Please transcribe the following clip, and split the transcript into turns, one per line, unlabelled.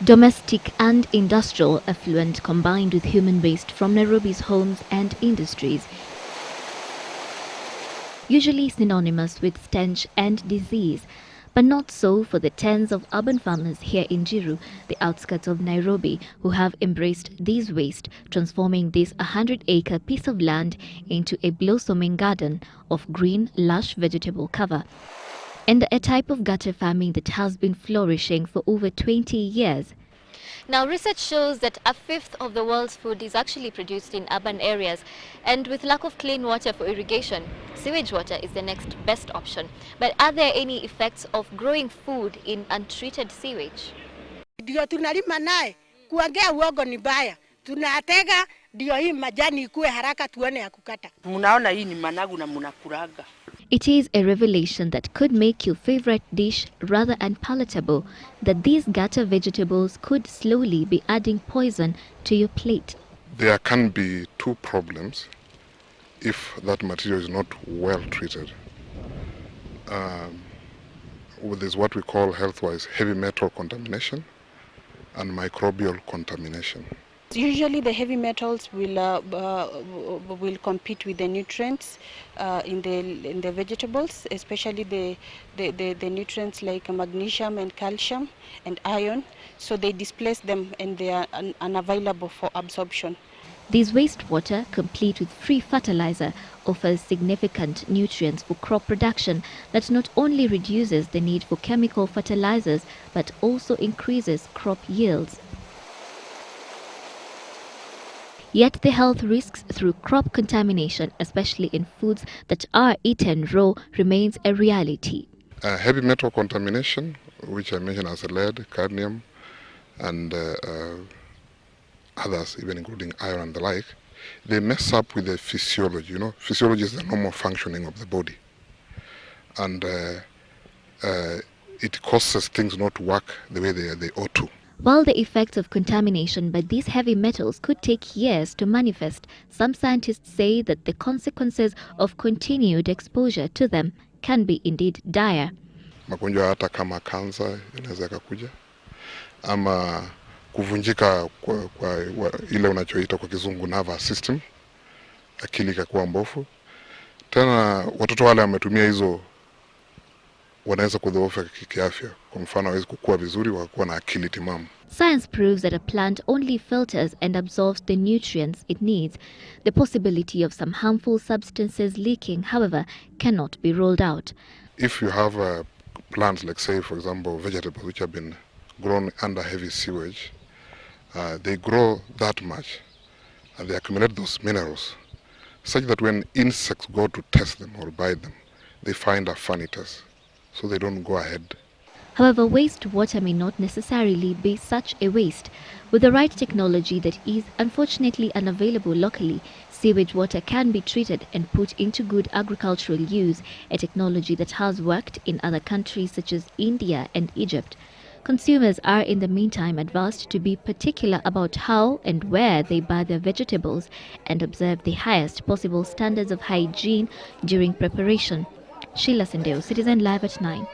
Domestic and industrial effluent combined with human waste from Nairobi's homes and industries, usually synonymous with stench and disease. But not so for the tens of urban farmers here in Jiru, the outskirts of Nairobi, who have embraced these waste, transforming this 100-acre piece of land into a blossoming garden of green, lush vegetable cover. And a type of gutter farming that has been flourishing for over 20 years.
Now, research shows that a fifth of the world's food is actually produced in urban areas, and with lack of clean water for irrigation, sewage water is the next best option. But are there any effects of growing food in untreated sewage?
Ndio tunalima naye kuongea uongo ni baya. Tunatega ndio hii majani ikue haraka tuone ya kukata.
Munaona hii ni managu na munakuraga.
It is a revelation that could make your favorite dish rather unpalatable, that these gutter vegetables could slowly be adding poison to your plate.
There can be two problems if that material is not well treated. There's what we call health-wise heavy metal contamination and microbial contamination.
Usually the heavy metals will compete with the nutrients in the vegetables, especially the nutrients like magnesium and calcium and iron. So they displace them and they are unavailable for absorption.
This wastewater, complete with free fertilizer, offers significant nutrients for crop production that not only reduces the need for chemical fertilizers but also increases crop yields. Yet the health risks through crop contamination, especially in foods that are eaten raw, remains a reality.
Heavy metal contamination, which I mentioned as lead, cadmium, and others, even including iron and the like, they mess up with the physiology. You know, physiology is the normal functioning of the body. And it causes things not to work the way they ought to.
While the effects of contamination by these heavy metals could take years to manifest, some scientists say that the consequences of continued exposure to them can be indeed dire.
Magonjwa hata kama kansa inaweza yakakuja, ama kuvunjika kwa ile unachoita kwa kizungu nervous system, akili ikakuwa mbovu. Tena watoto wale wametumia hizo wanaweza kudhoofika kiafya. Kwa mfano hawezi kukua vizuri wakakuwa na akili timamu.
Science proves that a plant only filters and absorbs the nutrients it needs. The possibility of some harmful substances leaking, however, cannot be ruled out.
If you have plants like, say, for example, vegetables which have been grown under heavy sewage, they grow that much and they accumulate those minerals such that when insects go to test them or bite them, they find a funny taste. So they don't go ahead.
However, wastewater may not necessarily be such a waste. With the right technology that is unfortunately unavailable locally, sewage water can be treated and put into good agricultural use, a technology that has worked in other countries such as India and Egypt. Consumers are in the meantime advised to be particular about how and where they buy their vegetables and observe the highest possible standards of hygiene during preparation. Sheila Sendeyo, Citizen Live at 9.